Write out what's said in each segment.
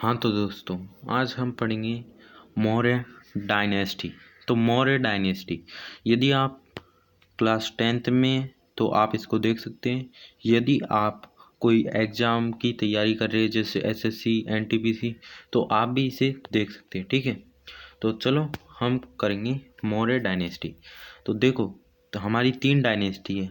हाँ तो दोस्तों, आज हम पढ़ेंगे मौर्य डायनेस्टी। तो मौर्य डायनेस्टी, यदि आप क्लास 10th में तो आप इसको देख सकते हैं। यदि आप कोई एग्ज़ाम की तैयारी कर रहे हैं जैसे एसएससी एनटीपीसी, तो आप भी इसे देख सकते हैं। ठीक है, तो चलो हम करेंगे मौर्य डायनेस्टी। तो देखो, तो हमारी 3 डायनेस्टी है,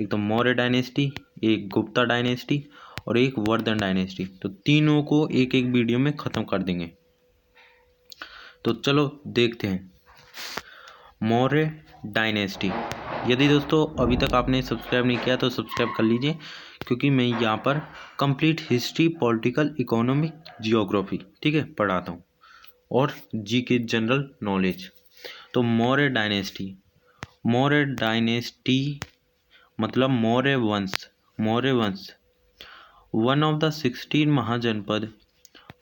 एक तो मौर्य डायनेस्टी, एक गुप्ता डायनेस्टी और एक वर्धन डायनेस्टी। तो तीनों को एक एक वीडियो में ख़त्म कर देंगे। तो चलो देखते हैं मौर्य डायनेस्टी। यदि दोस्तों अभी तक आपने सब्सक्राइब नहीं किया तो सब्सक्राइब कर लीजिए, क्योंकि मैं यहाँ पर complete history, political, economic, geography ठीक है पढ़ाता हूँ, और जीके जनरल नॉलेज। तो मौर्य डायनेस्टी, मौर्य डायनेस्टी मतलब मौर्य वंश। मौर्य वंश one of the 16 महाजनपद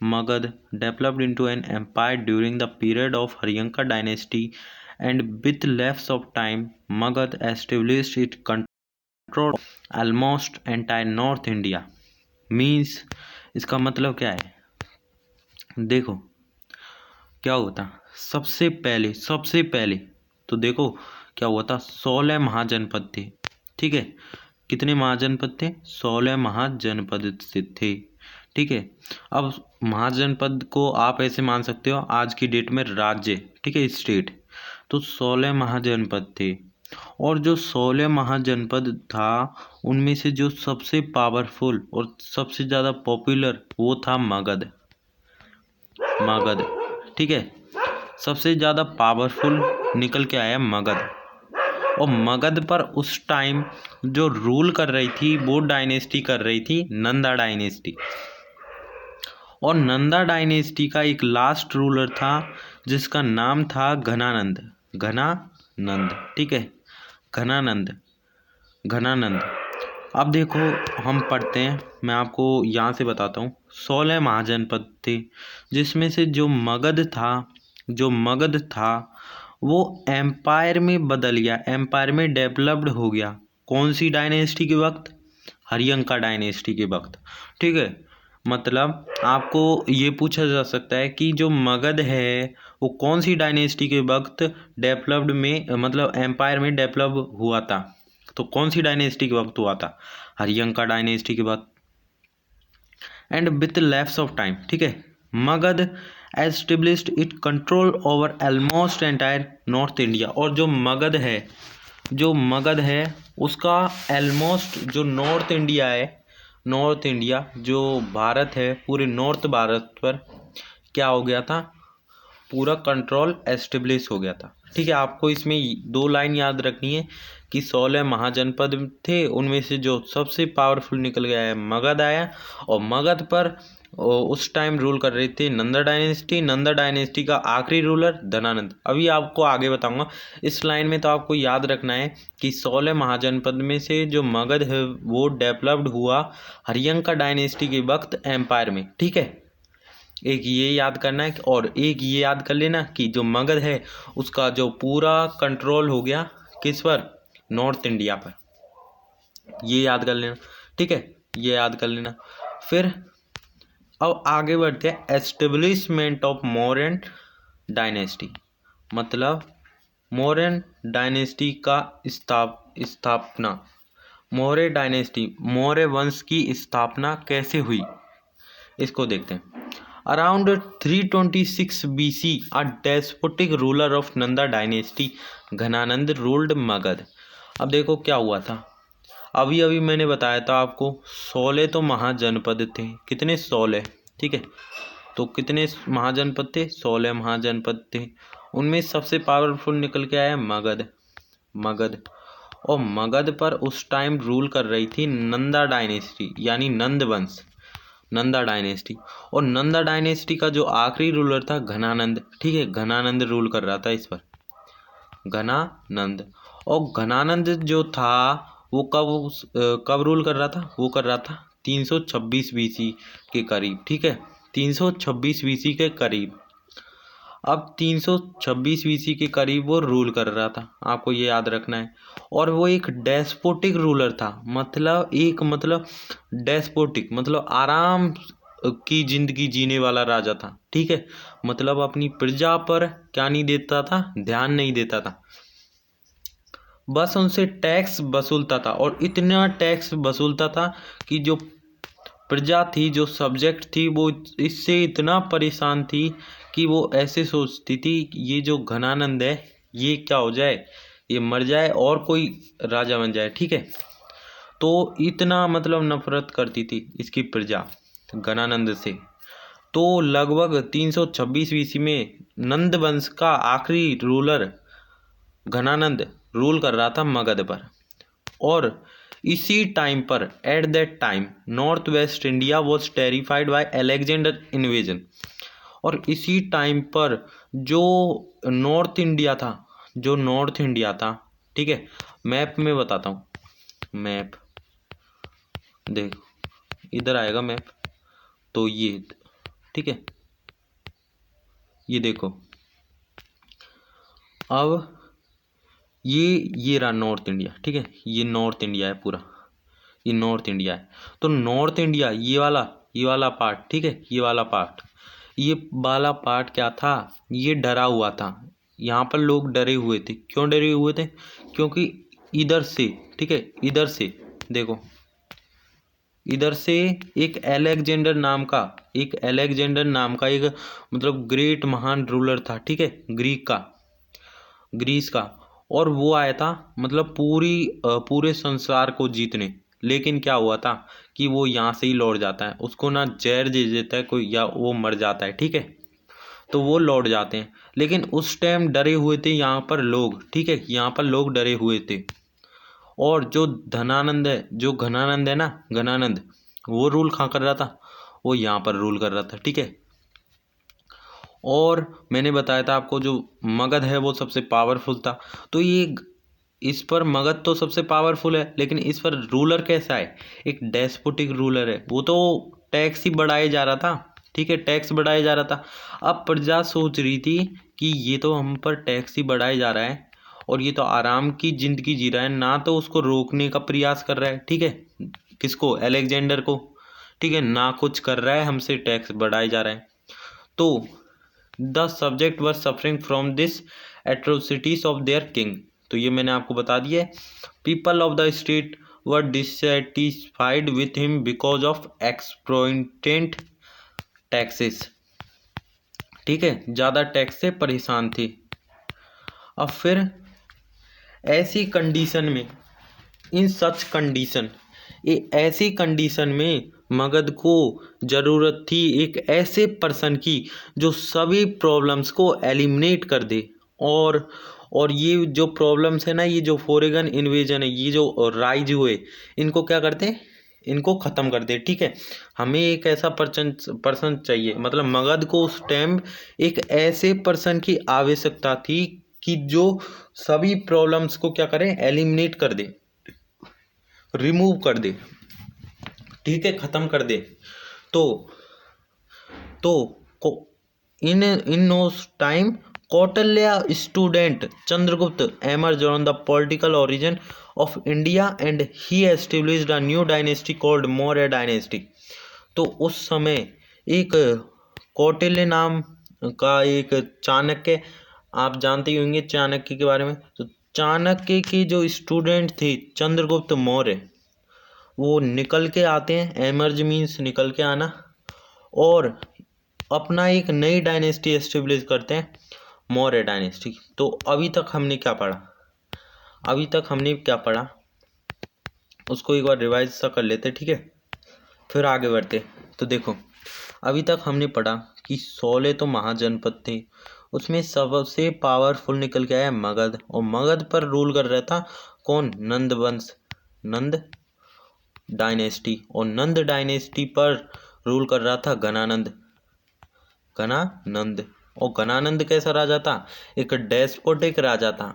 Magad developed into an empire during the period of Haryanka dynasty, and with lapse of time, Magad established its control of almost entire North India. Means इसका मतलब क्या है? देखो क्या होता, सबसे पहले तो देखो क्या हुआ था। 16 महाजनपद थे, ठीक है। कितने महाजनपद थे? 16 महाजनपद थे, ठीक है। अब महाजनपद को आप ऐसे मान सकते हो आज की डेट में राज्य, ठीक है, स्टेट। तो 16 महाजनपद थे, और जो 16 महाजनपद था उनमें से जो सबसे पावरफुल और सबसे ज़्यादा पॉपुलर वो था मगध। ठीक है, सबसे ज़्यादा पावरफुल निकल के आया मगध। और मगध पर उस टाइम जो रूल कर रही थी वो डायनेस्टी कर रही थी नंदा डायनेस्टी। और नंदा डायनेस्टी का एक लास्ट रूलर था जिसका नाम था घनानंद। ठीक है, घनानंद। अब देखो हम पढ़ते हैं, मैं आपको यहाँ से बताता हूँ। 16 महाजनपद थे, जिसमें से जो मगध था वो एम्पायर में बदल गया, एम्पायर में डेवलप्ड हो गया। कौन सी डायनेस्टी के वक्त? हरियंका डायनेस्टी के वक्त, ठीक है। मतलब आपको ये पूछा जा सकता है कि जो मगध है वो कौन सी डायनेस्टी के वक्त डेवलप्ड में, मतलब एम्पायर में डेवलप हुआ था। तो कौन सी डायनेस्टी के वक्त हुआ था? हरियंका डायनेस्टी के वक्त। And with lapse of time, ठीक है, Magadh established it control over almost entire north India. और जो मगध है उसका ऑलमोस्ट जो नॉर्थ इंडिया जो भारत है, पूरे नॉर्थ भारत पर क्या हो गया था? पूरा कंट्रोल एस्टेब्लिश हो गया था, ठीक है। आपको इसमें 2 लाइन याद रखनी है कि 16 महाजनपद थे, उनमें से जो सबसे पावरफुल निकल गया है मगध आया। और मगध पर उस टाइम रूल कर रही थी नंदा डायनेस्टी का आखिरी रूलर धनानंद। अभी आपको आगे बताऊंगा। इस लाइन में तो आपको याद रखना है कि 16 महाजनपद में से जो मगध है वो डेवलप्ड हुआ हरियंका डायनेस्टी के वक्त एम्पायर में, ठीक है। एक ये याद करना है, और एक ये याद कर लेना कि जो मगध है उसका जो पूरा कंट्रोल हो गया किस पर? नॉर्थ इंडिया पर। ये याद कर लेना, ठीक है, ये याद कर लेना। फिर अब आगे बढ़ते हैं। एस्टेब्लिशमेंट ऑफ मौर्यन डायनेस्टी, मतलब मौर्यन डायनेस्टी का स्थापना। मौर्य डायनेस्टी, मौर्य वंश की स्थापना कैसे हुई इसको देखते हैं। Around 326 BC, a despotic ruler of Nanda dynasty, Ghananand ruled Magadh. अब देखो क्या हुआ था। अभी मैंने बताया था आपको 16 तो महाजनपद थे। कितने? 16, ठीक है। तो कितने महाजनपद थे? 16 महाजनपद थे। उनमें सबसे पावरफुल निकल के आया मगध। और मगध पर उस टाइम रूल कर रही थी नंदा डायनेस्टी, यानी नंद वंश, नंदा डायनेस्टी। और नंदा डायनेस्टी का जो आखिरी रूलर था घनानंद, ठीक है, घनानंद रूल कर रहा था इस पर, घनानंद। और घनानंद जो था वो कब रूल कर रहा था? वो कर रहा था 326 बीसी के करीब, ठीक है, 326 बीसी के करीब। अब 326 बीसी के करीब वो रूल कर रहा था, आपको ये याद रखना है। और वो एक डेस्पोटिक रूलर था, मतलब डेस्पोटिक मतलब आराम की जिंदगी जीने वाला राजा था। ठीक है, मतलब अपनी प्रजा पर क्या नहीं देता था, ध्यान नहीं देता था, बस उनसे टैक्स वसूलता था। और इतना टैक्स वसूलता था कि जो प्रजा थी, जो सब्जेक्ट थी, वो इससे इतना परेशान थी कि वो ऐसे सोचती थी ये जो घनानंद है ये क्या हो जाए, ये मर जाए और कोई राजा बन जाए। ठीक है, तो इतना मतलब नफरत करती थी इसकी प्रजा घनानंद से। तो लगभग 326 ईस्वी में नंद वंश का आखिरी रूलर घनानंद रूल कर रहा था मगध पर। और इसी टाइम पर at that time north west India was terrified by Alexander invasion. और इसी टाइम पर जो नॉर्थ इंडिया था, जो नॉर्थ इंडिया था, ठीक है, मैप में बताता हूँ, मैप देखो इधर आएगा मैप, तो ये ठीक है, ये देखो अब ये रहा नॉर्थ इंडिया। ठीक है, ये नॉर्थ इंडिया है पूरा, ये नॉर्थ इंडिया है। तो नॉर्थ इंडिया ये वाला पार्ट, ठीक है, ये वाला पार्ट क्या था, ये डरा हुआ था। यहाँ पर लोग डरे हुए थे। क्यों डरे हुए थे? क्योंकि इधर से, ठीक है, इधर से देखो, इधर से एक अलेक्जेंडर नाम का एक मतलब ग्रेट महान रूलर था। ठीक है, ग्रीस का। और वो आया था मतलब पूरे संसार को जीतने। लेकिन क्या हुआ था कि वो यहाँ से ही लौट जाता है, उसको ना जहर दे देता है कोई, या वो मर जाता है। ठीक है, तो वो लौट जाते हैं। लेकिन उस टाइम डरे हुए थे यहाँ पर लोग। ठीक है, यहाँ पर लोग डरे हुए थे। और जो घनानंद है ना, घनानंद, वो रूल कहाँ कर रहा था, वो यहाँ पर रूल कर रहा था। ठीक है, और मैंने बताया था आपको जो मगध है वो सबसे पावरफुल था। तो ये इस पर मगध तो सबसे पावरफुल है, लेकिन इस पर रूलर कैसा है, एक डेस्पोटिक रूलर है। वो तो टैक्स ही बढ़ाए जा रहा था। ठीक है, टैक्स बढ़ाया जा रहा था। अब प्रजा सोच रही थी कि ये तो हम पर टैक्स ही बढ़ाया जा रहा है और ये तो आराम की जिंदगी जी रहा है, ना तो उसको रोकने का प्रयास कर रहा है। ठीक है, किसको, अलेक्जेंडर को। ठीक है, ना कुछ कर रहा है, हमसे टैक्स बढ़ाया जा रहा है। तो the subject were suffering from this atrocities of their king. तो ये मैंने आपको बता दिया है। People of the state were dissatisfied with him because of exploitant taxes. ठीक है, ज़्यादा टैक्स से परेशान थे। अब फिर ऐसी कंडीशन में, इन सच कंडीशन, ऐसी कंडीशन में मगध को ज़रूरत थी एक ऐसे पर्सन की जो सभी प्रॉब्लम्स को एलिमिनेट कर दे। और ये जो प्रॉब्लम्स है ना, ये जो फॉरेन इन्वेजन है, ये जो राइज हुए, इनको क्या करते हैं, इनको ख़त्म कर दे। ठीक है, हमें एक ऐसा पर्सन चाहिए, मतलब मगध को उस टाइम एक ऐसे पर्सन की आवश्यकता थी कि जो सभी प्रॉब्लम्स को क्या करें, एलिमिनेट कर दे, रिमूव कर दे। ठीक है, ख़त्म कर दे। तो in time Kautilya student Chandragupta emerge on the political origin of India and he established a new dynasty called Maurya dynasty. तो उस समय एक कौटिल्य नाम का एक चाणक्य, आप जानते ही होंगे चाणक्य के बारे में। तो चाणक्य के जो स्टूडेंट थे चंद्रगुप्त मौर्य, वो निकल के आते हैं, एमर्ज मीन्स निकल के आना, और अपना एक नई डायनेस्टी एस्टेब्लिश करते हैं, मौर्य डायनेस्टी। तो अभी तक हमने क्या पढ़ा, उसको एक बार रिवाइज सा कर लेते। ठीक है, फिर आगे बढ़ते। तो देखो, अभी तक हमने पढ़ा कि 16 तो महाजनपद थे, उसमें सबसे पावरफुल निकल के आया मगध। और मगध पर रूल कर रहा था कौन, नंद वंश, नंद डायनेस्टी। और नंद डायनेस्टी पर रूल कर रहा था घनानंद। और घनानंद कैसा राजा था, एक डेस्पोटिक राजा था।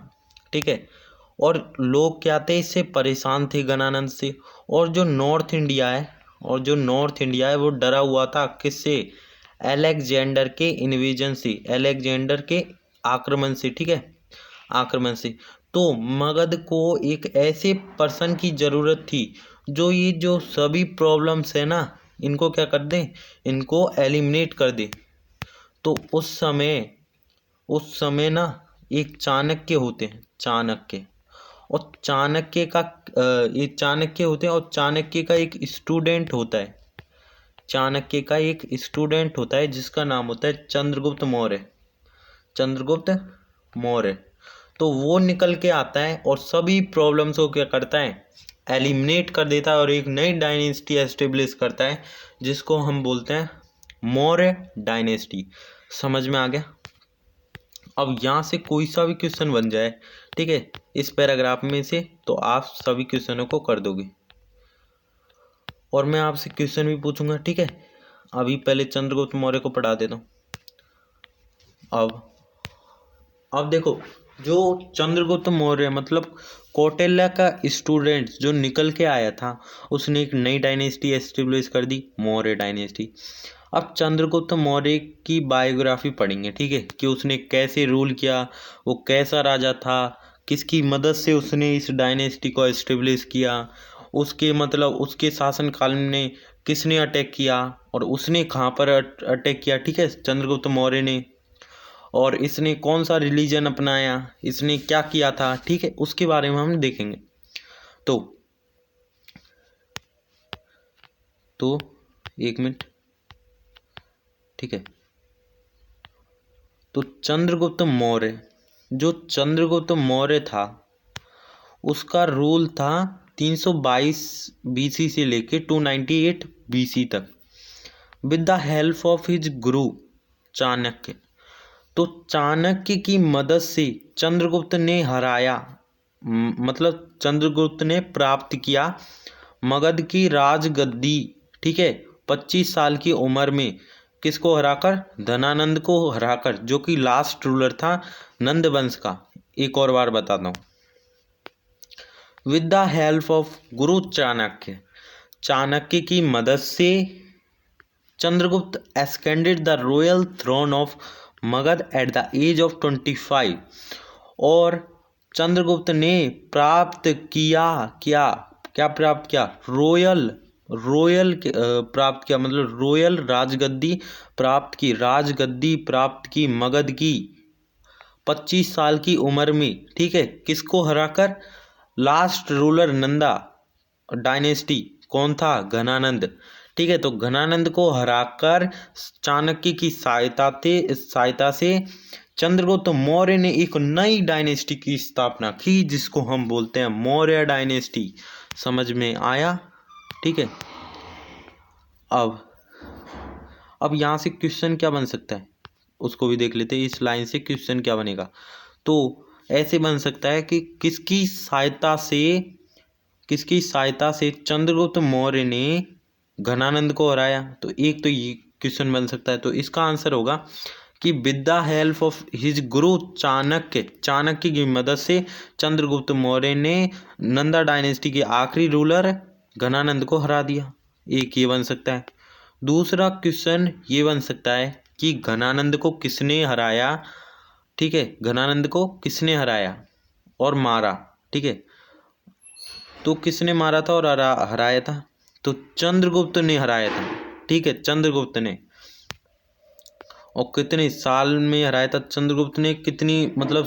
ठीक है, और लोग क्या थे, इससे परेशान थे घनानंद से। और जो नॉर्थ इंडिया है वो डरा हुआ था किससे, अलेक्जेंडर के इन्वेजन से, अलेक्जेंडर के आक्रमण से। ठीक है, आक्रमण से। तो मगध को एक ऐसे पर्सन की ज़रूरत थी जो ये जो सभी प्रॉब्लम्स है ना, इनको क्या कर दें, इनको एलिमिनेट कर दें। तो उस समय ना एक चाणक्य होते हैं, चाणक्य, और चाणक्य का ये चाणक्य होते हैं और चाणक्य का एक स्टूडेंट होता है, चाणक्य का एक स्टूडेंट होता है जिसका नाम होता है चंद्रगुप्त मौर्य, चंद्रगुप्त मौर्य। तो वो निकल के आता है और सभी प्रॉब्लम्स को क्या करता है, एलिमिनेट कर देता है और एक नई डायनेस्टी एस्टेब्लिश करता है जिसको हम बोलते हैं मौर्य डायनेस्टी। समझ में आ गया। अब यहाँ से कोई सा भी क्वेश्चन बन जाए, ठीक है, इस पैराग्राफ में से, तो आप सभी क्वेश्चनों को कर दोगे और मैं आपसे क्वेश्चन भी पूछूंगा, ठीक है। अभी पहले चंद्रगुप्त मौर्य को पढ़ा देता हूँ। अब देखो, जो चंद्रगुप्त मौर्य मतलब कौटिल्य का स्टूडेंट जो निकल के आया था, उसने एक नई डायनेस्टी एस्टेब्लिश कर दी, मौर्य डायनेस्टी। अब चंद्रगुप्त मौर्य की बायोग्राफी पढ़ेंगे, ठीक है, कि उसने कैसे रूल किया, वो कैसा राजा था, किसकी मदद से उसने इस डायनेस्टी को एस्टेब्लिश किया, उसके मतलब उसके शासनकाल में किसने अटैक किया और उसने कहाँ पर अटैक किया, ठीक है, चंद्रगुप्त मौर्य ने, और इसने कौन सा रिलीजन अपनाया, इसने क्या किया था, ठीक है, उसके बारे में हम देखेंगे। तो एक मिनट, ठीक है। तो चंद्रगुप्त मौर्य, जो चंद्रगुप्त मौर्य था उसका रूल था 322 बीसी से लेके 298 बीसी तक, with the help of his गुरु चाणक्य। तो चाणक्य की मदद से चंद्रगुप्त ने हराया, मतलब चंद्रगुप्त ने प्राप्त किया मगध की राजगद्दी, ठीक है, 25 साल की उम्र में। किसको हराकर, धनानंद को हराकर, जो कि लास्ट रूलर था नंद वंश का। एक और बार बताता हूँ, विद द हेल्प ऑफ गुरु चाणक्य, चाणक्य की मदद से Chandragupta ascended the royal throne of Magadha at the age of 25। और चंद्रगुप्त ने प्राप्त किया, क्या प्राप्त किया, रॉयल प्राप्त किया, मतलब रॉयल राजगद्दी प्राप्त की मगध की 25 साल की उम्र में, ठीक है, किसको हराकर, लास्ट रूलर नंदा डायनेस्टी, कौन था, घनानंद, ठीक है। तो घनानंद को हराकर चाणक्य की सहायता से चंद्रगुप्त मौर्य ने एक नई डायनेस्टी की स्थापना की जिसको हम बोलते हैं मौर्य डायनेस्टी। समझ में आया, ठीक है। अब यहाँ से क्वेश्चन क्या बन सकता है उसको भी देख लेते हैं। इस लाइन से क्वेश्चन क्या बनेगा, तो ऐसे बन सकता है कि किसकी सहायता से चंद्रगुप्त मौर्य ने घनानंद को हराया। तो एक तो ये क्वेश्चन बन सकता है, तो इसका आंसर होगा कि with the help of his गुरु चाणक्य की मदद से चंद्रगुप्त मौर्य ने नंदा डायनेस्टी के आखिरी रूलर घनानंद को हरा दिया। एक ये बन सकता है। दूसरा क्वेश्चन ये बन सकता है कि घनानंद को किसने हराया, ठीक है, घनानंद को किसने हराया और मारा, ठीक है। तो किसने मारा था और हराया था, तो चंद्रगुप्त ने हराया था, ठीक है, चंद्रगुप्त ने। और कितने साल में हराया था चंद्रगुप्त ने, कितनी मतलब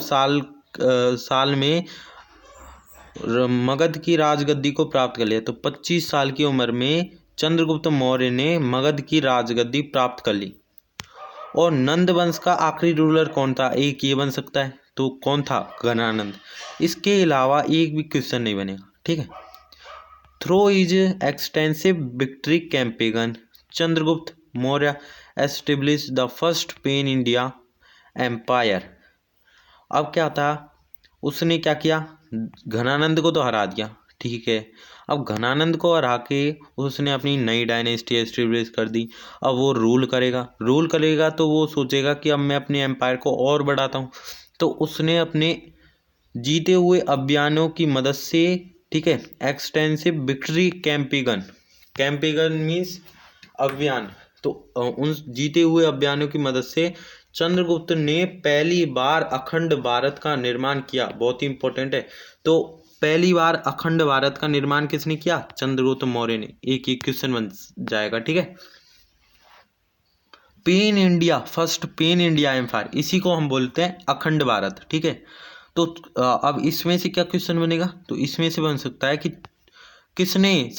साल में मगध की राजगद्दी को प्राप्त कर लिया। तो 25 साल की उम्र में चंद्रगुप्त मौर्य ने मगध की राजगद्दी प्राप्त कर ली। और नंद वंश का आखिरी रूलर कौन था, एक ये बन सकता है, तो कौन था, घनानंद। इसके अलावा एक भी क्वेश्चन नहीं बनेगा, ठीक है। Through is extensive victory campaign Chandragupta Maurya establish the first pan India empire. अब क्या था, उसने क्या किया, घनानंद को तो हरा दिया, ठीक है। अब घनानंद को हरा के उसने अपनी नई डायनेस्टी एस्टेब्लिश कर दी। अब वो रूल करेगा तो वो सोचेगा कि अब मैं अपने एम्पायर को और बढ़ाता हूँ। तो उसने अपने जीते हुए अभियानों की मदद से, ठीक है, एक्सटेंसिव विक्ट्री कैंपेगन मीन्स अभियान। तो उन जीते हुए अभियानों की मदद से चंद्रगुप्त ने पहली बार अखंड भारत का निर्माण किया। बहुत ही इंपॉर्टेंट है। तो पहली बार अखंड भारत का निर्माण किसने किया? चंद्रगुप्त मौर्य ने। एक क्वेश्चन बन जाएगा, ठीक है। Pan India, first pan India empire, इसी को हम बोलते हैं अखंड भारत, ठीक है। तो अब इसमें से क्या क्वेश्चन बनेगा? तो इसमें से बन सकता है कि किसने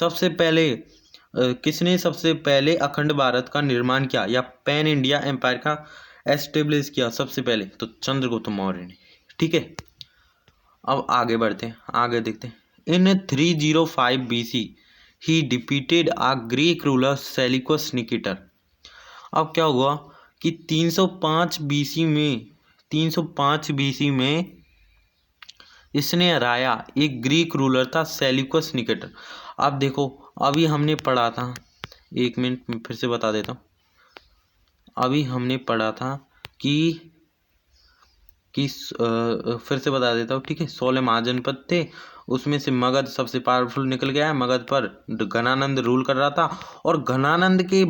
सबसे पहले अखंड भारत का निर्माण किया या पैन इंडिया एम्पायर का एस्टेब्लिश किया सबसे पहले? तो चंद्रगुप्त मौर्य ने, ठीक है। अब आगे बढ़ते हैं, आगे देखते हैं। इन 305 BC ही defeated a Greek ruler Seleucus Nicator. अब क्या हुआ कि 305 BC में इसने हराया एक ग्रीक रूलर था, सेल्यूकस निकेटर। अब देखो, अभी हमने पढ़ा था, एक मिनट में फिर से बता देता हूँ। अभी हमने पढ़ा था कि फिर से बता देता हूँ, ठीक है। 16 महाजनपद थे, उसमें से मगध सबसे पावरफुल निकल गया है। मगध पर घनानंद रूल कर रहा था, और घनानंद के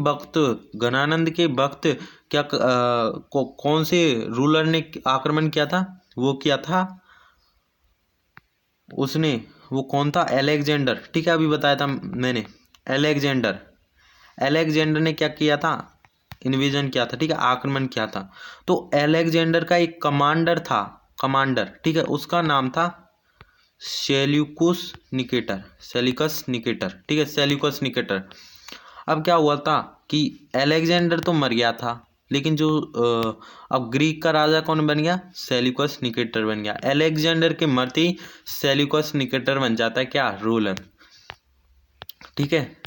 वक्त क्या कौन से रूलर ने आक्रमण किया था? वो किया था उसने, वो कौन था? अलेक्जेंडर, ठीक है, अभी बताया था मैंने। अलेक्जेंडर ने क्या किया था? इन्वेजन किया था, ठीक है, आक्रमण किया था। तो अलेक्जेंडर का एक कमांडर था, ठीक है, उसका नाम था सेल्यूकस निकेटर, ठीक है, सेल्यूकस निकेटर। अब क्या हुआ था कि अलेक्जेंडर तो मर गया था, लेकिन जो अब ग्रीक का राजा कौन बन गया? सेल्यूकस निकेटर बन गया। अलेक्जेंडर के मरते ही सेल्यूकस निकेटर बन जाता है क्या? रूलर, ठीक है।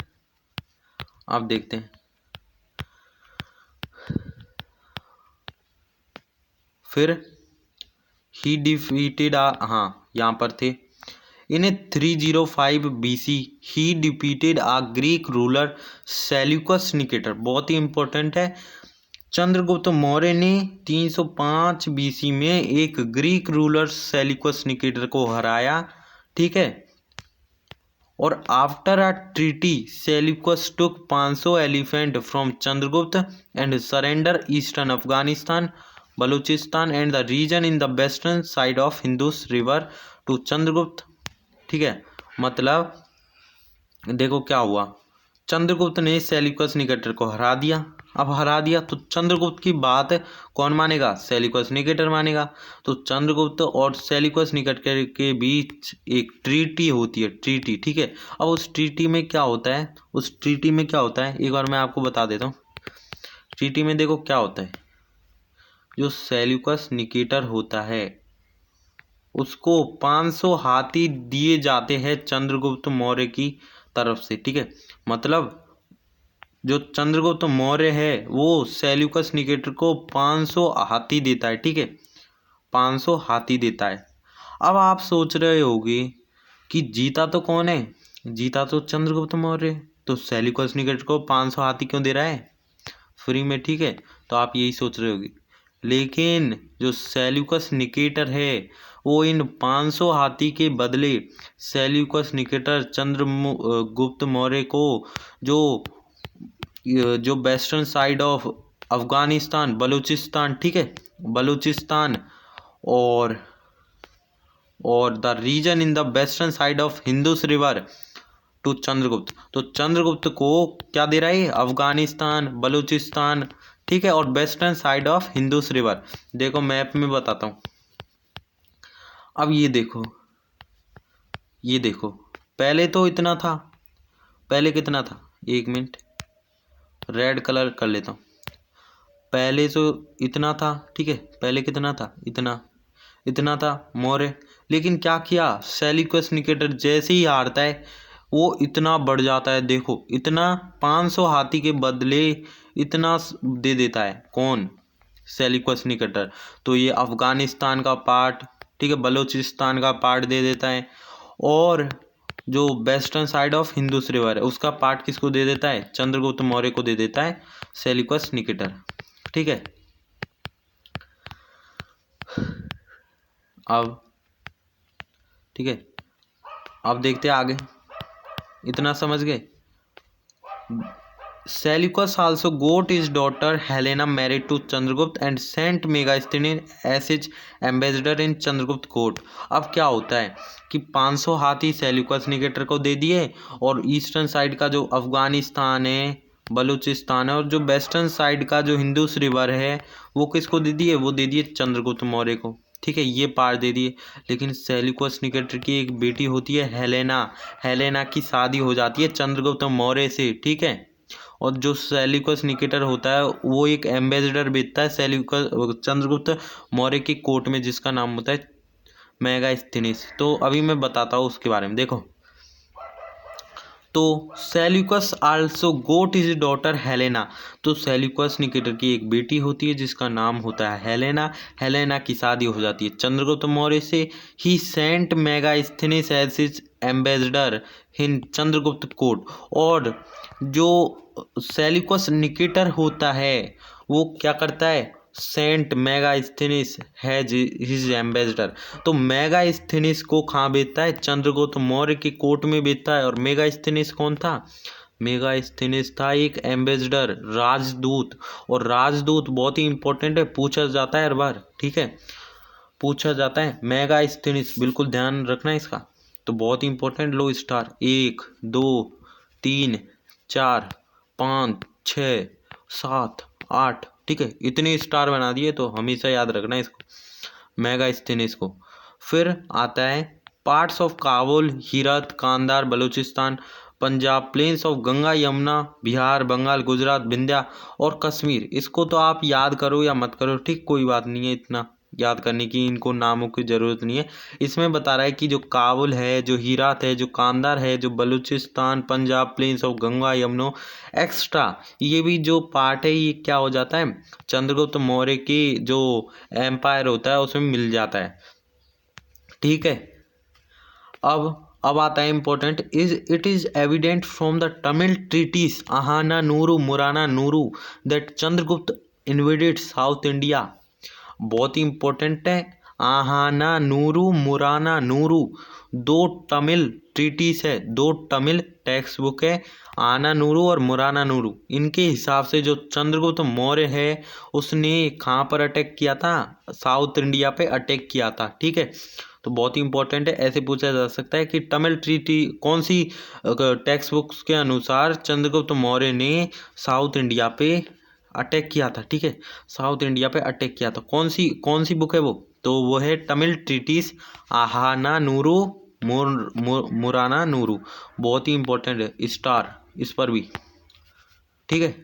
अब देखते हैं, फिर ही डिफीटेड यहाँ पर थे। इन 305 BC ही defeated a Greek ruler Seleucus Nicator. बहुत ही इंपॉर्टेंट है। चंद्रगुप्त मौर्य ने 305 BC में एक ग्रीक रूलर सेल्यूकस निकेटर को हराया, ठीक है। और after a treaty Seleucus took 500 elephant from Chandragupta and surrender eastern Afghanistan, Baluchistan and the region in the western side of Hindus river to Chandragupta, ठीक है। मतलब देखो क्या हुआ, चंद्रगुप्त ने सेल्यूकस निकेटर को हरा दिया। अब हरा दिया तो चंद्रगुप्त की बात कौन मानेगा? सेल्यूकस निकेटर मानेगा। तो चंद्रगुप्त और सेल्यूकस निकेटर के बीच एक ट्रीटी होती है, ठीक है। अब उस ट्रीटी में क्या होता है? एक बार मैं आपको बता देता हूँ। ट्रीटी में देखो क्या होता है, जो सेल्यूकस निकेटर होता है उसको 500 हाथी दिए जाते हैं चंद्रगुप्त मौर्य की तरफ से, ठीक है। मतलब जो चंद्रगुप्त मौर्य है वो सेल्यूकस निकेटर को 500 हाथी देता है, ठीक है, 500 हाथी देता है। अब आप सोच रहे होंगे कि जीता तो कौन है? जीता तो चंद्रगुप्त मौर्य, तो सेल्यूकस निकेटर को 500 हाथी क्यों दे रहा है फ्री में, ठीक है। तो आप यही सोच रहे होगे, लेकिन जो सेल्यूकस निकेटर है वो इन 500 हाथी के बदले सेल्यूकस निकेटर चंद्रगुप्त मौर्य को जो western side of Afghanistan, Baluchistan, ठीक है, बलूचिस्तान और the region in the western side of Hindus river to Chandragupta. तो चंद्रगुप्त को क्या दे रहा है? अफगानिस्तान, बलूचिस्तान, ठीक है, और western side of Hindus river. देखो मैप में बताता हूँ। अब ये देखो पहले तो इतना था, पहले कितना था? एक मिनट, रेड कलर कर लेता हूँ। पहले तो इतना था, ठीक है, पहले कितना था? इतना था मौर्य। लेकिन क्या किया सेल्यूकस निकेटर? जैसे ही हारता है वो इतना बढ़ जाता है। देखो इतना 500 हाथी के बदले इतना दे देता है। कौन? Seleucus Nicator. तो ये अफगानिस्तान का पार्ट, ठीक है, बलूचिस्तान का पार्ट दे देता है, और जो western side of Hindus river है उसका पार्ट किसको दे देता है? चंद्रगुप्त मौर्य को दे देता है सेल्यूकस निकेटर, ठीक है। अब ठीक है, अब देखते हैं आगे। इतना समझ गए? Seleucus also got his daughter Helena married to Chandragupta and sent Megasthenes as his ambassador in Chandragupta court. अब क्या होता है कि 500 हाथी सेल्यूकस निकेटर को दे दिए और ईस्टर्न साइड का जो अफगानिस्तान है, बलूचिस्तान है और जो वेस्टर्न साइड का जो हिंदूस रिवर है वो किसको दे दिए, वो दे दिए चंद्रगुप्त मौर्य को। ठीक है, ये पार दे दिए। लेकिन सेल्यूकस निकेटर की एक बेटी होती है हेलेना, हेलेना की शादी हो जाती है चंद्रगुप्त मौर्य से। ठीक है, और जो सेल्यूकस निकेटर होता है वो एक एम्बेसडर भेजता है सेल्यूकस चंद्रगुप्त मौर्य की कोर्ट में, जिसका नाम होता है मेगास्थनीज। तो अभी मैं बताता हूँ उसके बारे में। देखो, तो Seleucus also got his daughter Helena. तो सेल्यूकस निकेटर की एक बेटी होती है जिसका नाम होता है हेलेना। हेलेना की शादी हो जाती है चंद्रगुप्त मौर्य से। He sent Megasthenes as his ambassador in Chandragupta court. और जो सेल्यूकस निकेटर होता है वो क्या करता है, sent Megasthenes has his ambassador. तो मेगास्थनीज को कहाँ भेजता है, चंद्रगुप्त मौर्य की कोर्ट में भेजता है। और मेगास्थनीज कौन था, मेगास्थनीज था एक एम्बेसडर, राजदूत। और राजदूत बहुत ही इंपॉर्टेंट है, पूछा जाता है हर बार। ठीक है, पूछा जाता है मेगास्थनीज, बिल्कुल ध्यान रखना है इसका। तो बहुत ही इंपॉर्टेंट, लो स्टार 1 2 3 4 5 6 7 8। ठीक है, इतने स्टार बना दिए, तो हमेशा याद रखना है इसको, मेगास्थनीज को। फिर आता है parts of Kabul, Herat, Kandahar, Baluchistan, Punjab, plains of Ganga Yamuna, Bihar, Bengal, Gujarat, Vindhya और कश्मीर। इसको तो आप याद करो या मत करो, ठीक, कोई बात नहीं है, इतना याद करने की इनको नामों की ज़रूरत नहीं है। इसमें बता रहा है कि जो काबुल है, जो हीरात है, जो कांधार है, जो Baluchistan, Punjab, plains of Ganga Yamuna extra, ये भी जो पार्ट है ये क्या हो जाता है, चंद्रगुप्त मौर्य की जो एम्पायर होता है उसमें मिल जाता है। ठीक है, अब आता है important, it is evident from the Tamil treaties Akananuru Purananuru that Chandragupta invaded South India. बहुत ही इंपॉर्टेंट है, आहाना नूरू मुराना नूरू, दो तमिल ट्रीटीज है, दो तमिल टेक्स्ट बुक है, आना नूरू और मुराना नूरू। इनके हिसाब से जो चंद्रगुप्त मौर्य है उसने कहाँ पर अटैक किया था, साउथ इंडिया पे अटैक किया था। ठीक है, तो बहुत ही इंपॉर्टेंट है, ऐसे पूछा जा सकता है कि तमिल ट्रीटी कौन सी टेक्स्ट बुक्स के अनुसार चंद्रगुप्त मौर्य ने साउथ इंडिया पे अटैक किया था। ठीक है, साउथ इंडिया पे अटैक किया था, कौन सी बुक है वो, तो वो है Tamil treaties Akananuru Purananuru. बहुत ही इंपॉर्टेंट है, स्टार इस पर भी। ठीक है,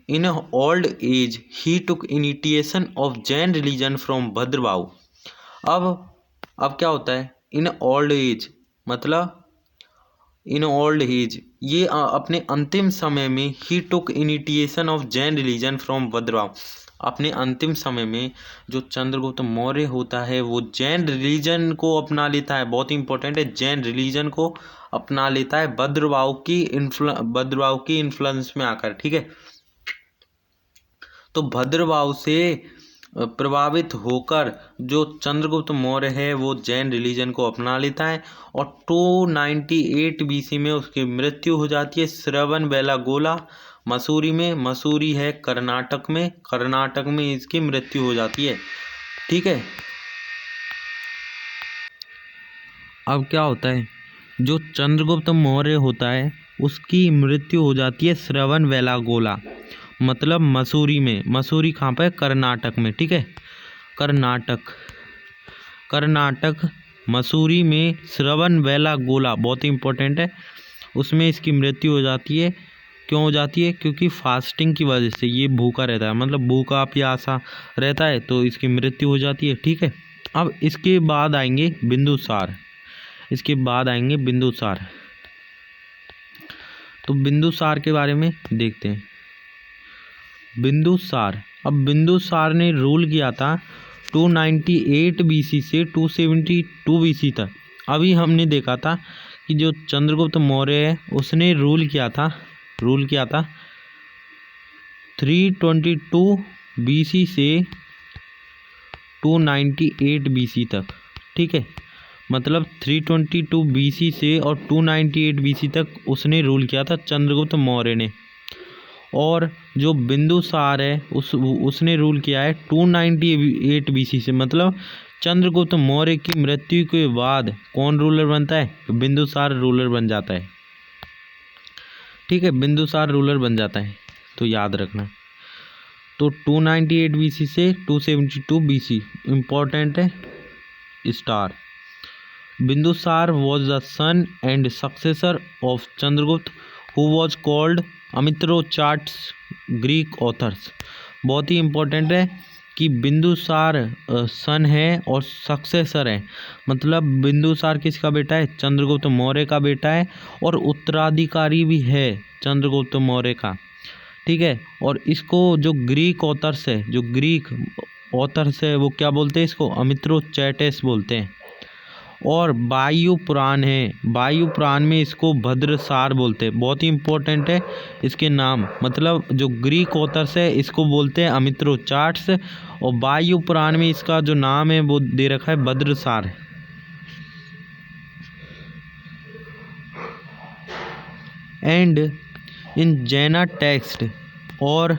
in old age he took initiation of Jain religion from Bhadrabahu. अब क्या होता है, इन ओल्ड एज मतलब इन ओल्ड एज, ये अपने अंतिम समय में ही took initiation of Jain religion from Bhadrabahu. अपने अंतिम समय में जो चंद्रगुप्त मौर्य होता है वो जैन रिलीजन को अपना लेता है। बहुत ही इंपॉर्टेंट है, जैन रिलीजन को अपना लेता है भद्रबाहु की इन्फ्लुएंस में आकर। ठीक है, तो भद्रबाहु से प्रभावित होकर जो चंद्रगुप्त मौर्य है वो जैन रिलीजन को अपना लेता है। और 298 BC में उसकी मृत्यु हो जाती है श्रवणबेलागोला मसूरी में। मसूरी है कर्नाटक में इसकी मृत्यु हो जाती है। ठीक है, अब क्या होता है, जो चंद्रगुप्त मौर्य होता है उसकी मृत्यु हो जाती है श्रवणबेलागोला मतलब मसूरी में। मसूरी कहाँ पर, कर्नाटक में। ठीक है, कर्नाटक मसूरी में श्रवणबेलागोला बहुत ही इंपॉर्टेंट है, उसमें इसकी मृत्यु हो जाती है। क्यों हो जाती है, क्योंकि फास्टिंग की वजह से ये भूखा रहता है, मतलब भूखा प्यासा रहता है, तो इसकी मृत्यु हो जाती है। ठीक है, अब इसके बाद आएंगे बिंदुसार। तो बिंदुसार के बारे में देखते हैं। अब बिंदुसार ने रूल किया था 298 BC से 272 BC तक। अभी हमने देखा था कि जो चंद्रगुप्त मौर्य है उसने रूल किया था 322 BC से 298 BC तक। ठीक है, मतलब 322 BC से और 298 BC तक उसने रूल किया था चंद्रगुप्त मौर्य ने। और जो बिंदुसार है उसने रूल किया है 298 BC से। मतलब चंद्रगुप्त मौर्य की मृत्यु के बाद कौन रूलर बनता है? बिंदुसार रूलर बन जाता है। ठीक है, बिंदुसार रूलर बन जाता है, तो याद रखना। तो 298 BC से 272 BC इम्पोर्टेंट है star. Bindusara was the son and successor of Chandragupta who was called Amitrochates Greek authors. बहुत ही इम्पोर्टेंट है कि बिंदुसार सन है और सक्सेसर है। मतलब बिंदुसार किसका बेटा है? चंद्रगुप्त मौर्य का बेटा है और उत्तराधिकारी भी है चंद्रगुप्त मौर्य का। ठीक है, और इसको जो ग्रीक ऑथर्स है, जो ग्रीक ऑथर्स है वो क्या बोलते हैं? इसको अमित्रोचैटेस बोलते हैं। और वायु पुराण है, वायु पुराण में इसको भद्रसार बोलते हैं। बहुत ही इम्पोर्टेंट है इसके नाम। मतलब जो ग्रीक ऑथर्स है इसको बोलते हैं अमित्रोचाट्स, और वायु पुराण में इसका जो नाम है वो दे रखा है भद्रसार। एंड इन जैना टेक्स्ट, और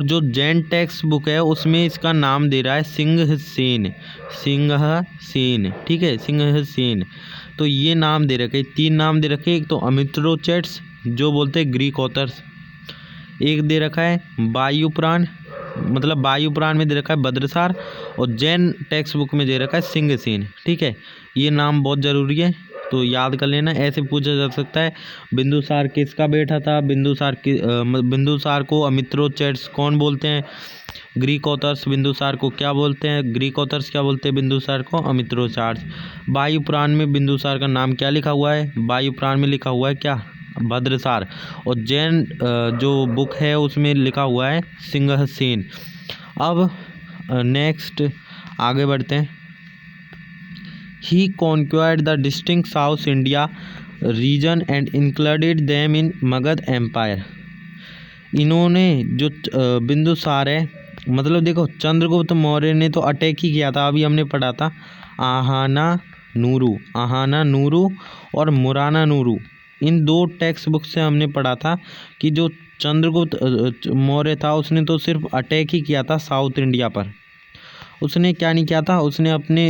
जो जैन टेक्स्ट बुक है उसमें इसका नाम दे रहा है सिंहसेन। सिंहसेन, ठीक है, सिंहसेन। तो ये नाम दे रखे, 3 नाम दे रखे। एक तो अमित्रोचैट्स जो बोलते हैं ग्रीक ऑथर्स, एक दे रखा है वायु पुराण, मतलब वायु पुराण में दे रखा है भद्रसार, और जैन टेक्स्ट बुक में दे रखा है सिंहसेन। ठीक है, ये नाम बहुत ज़रूरी है, तो याद कर लेना। ऐसे पूछा जा सकता है बिंदुसार किसका बेटा था? बिंदुसार को अमित्रोचैट्स कौन बोलते हैं? ग्रीक ऑथर्स बिंदुसार को क्या बोलते हैं? ग्रीक ऑथर्स क्या बोलते हैं बिंदुसार को? अमित्रोचाट्स। वायु पुराण में बिंदुसार का नाम क्या लिखा हुआ है? वायु पुराण में लिखा हुआ है क्या? भद्रसार। और जैन जो बुक है उसमें लिखा हुआ है सिंहसेन। अब नेक्स्ट आगे बढ़ते हैं। He conquered the distinct South India region and included them in Magad Empire। इन्होंने जो बिंदुसार है, मतलब देखो चंद्रगुप्त मौर्य ने तो अटैक ही किया था, अभी हमने पढ़ा था आहाना नूरू और मुराना नूरू। इन 2 टेक्स्ट बुक से हमने पढ़ा था कि जो चंद्रगुप्त मौर्य था उसने तो सिर्फ अटैक ही किया था साउथ इंडिया पर। उसने क्या नहीं किया था? उसने अपने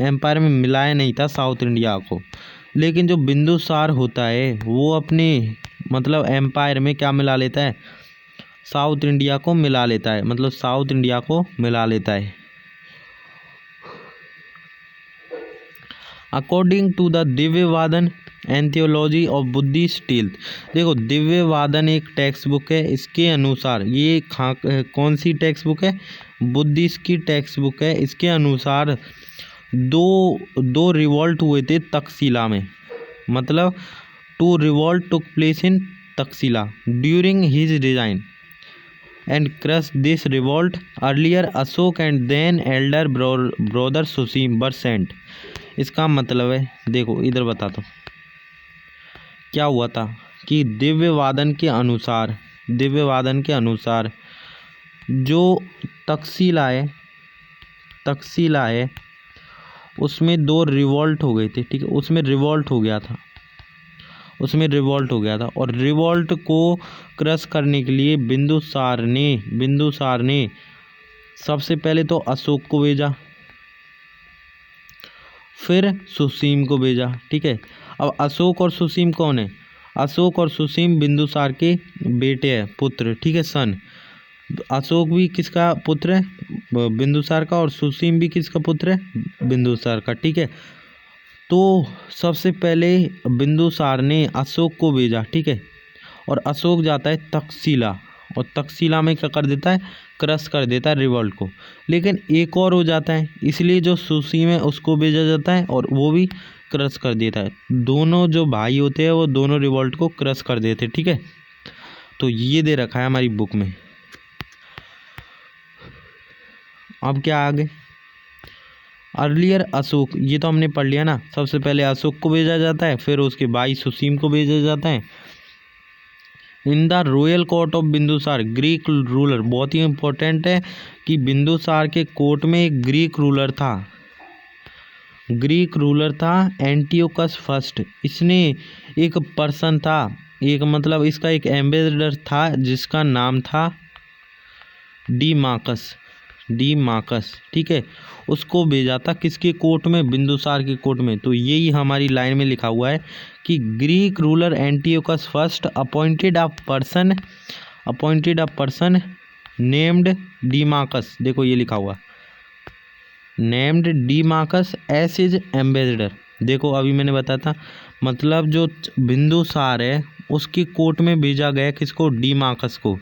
एम्पायर में मिलाया नहीं था साउथ इंडिया को। लेकिन जो बिंदुसार होता है वो अपने मतलब एम्पायर में क्या मिला लेता है? साउथ इंडिया को मिला लेता है, मतलब साउथ इंडिया को मिला लेता है। According to the Divyavadana anthology of Buddhist tales. देखो दिव्यवादन एक टेक्स्ट बुक है, इसके अनुसार ये कौन सी टेक्स्ट बुक है? बुद्धिस्ट की टेक्स्ट बुक है। इसके अनुसार दो रिवॉल्ट हुए थे तक्षशिला में। मतलब 2 revolt took place in Takshashila during his design and crush this revolt earlier Ashoka and then elder brother Susima were sent. इसका मतलब है, देखो इधर बताता हूँ क्या हुआ था कि दिव्यवादन के अनुसार जो तक्षशिला है उसमें 2 रिवॉल्ट हो गए थे। ठीक है, उसमें रिवॉल्ट हो गया था और रिवॉल्ट को क्रश करने के लिए बिंदुसार ने सबसे पहले तो अशोक को भेजा, फिर सुसीम को भेजा। ठीक है, अब अशोक और सुसीम कौन है? अशोक और सुसीम बिंदुसार के बेटे हैं, पुत्र। ठीक है, सन। अशोक भी किसका पुत्र है? बिंदुसार का। और सुसीम भी किसका पुत्र है? बिंदुसार का। ठीक है, तो सबसे पहले बिंदुसार ने अशोक को भेजा। ठीक है, और अशोक जाता है तक्षशिला, और तक्षशिला में क्या कर देता है? क्रश कर देता है रिवॉल्ट को। लेकिन एक और हो जाता है, इसलिए जो सुसीम है उसको भेजा जाता है और वो भी क्रश कर देता है। दोनों जो भाई होते हैं वो दोनों रिवॉल्ट को क्रश कर देते हैं। ठीक है, तो ये दे रखा है हमारी बुक में। अब क्या आगे? अर्लियर अशोक, ये तो हमने पढ़ लिया ना। सबसे पहले अशोक को भेजा जाता है, फिर उसके भाई सुसीम को भेजा जाता है। In the royal court of Bindusara Greek ruler. बहुत ही इंपॉर्टेंट है कि बिंदुसार के कोर्ट में एक ग्रीक रूलर था। ग्रीक रूलर था एंटियोकस फर्स्ट। इसने एक पर्सन था, एक मतलब इसका एक एम्बेसडर था जिसका नाम था डीमाकस। डीमाकस, ठीक है। उसको भेजा था किसके कोर्ट में? बिंदुसार के कोर्ट में। तो यही हमारी लाइन में लिखा हुआ है कि Greek ruler Antiochus first appointed a person named Deimachus. देखो ये लिखा हुआ, named Deimachus as is ambassador. देखो अभी मैंने बताया था, मतलब जो बिंदुसार है उसकी कोर्ट में भेजा गया किसको? डीमाकस को।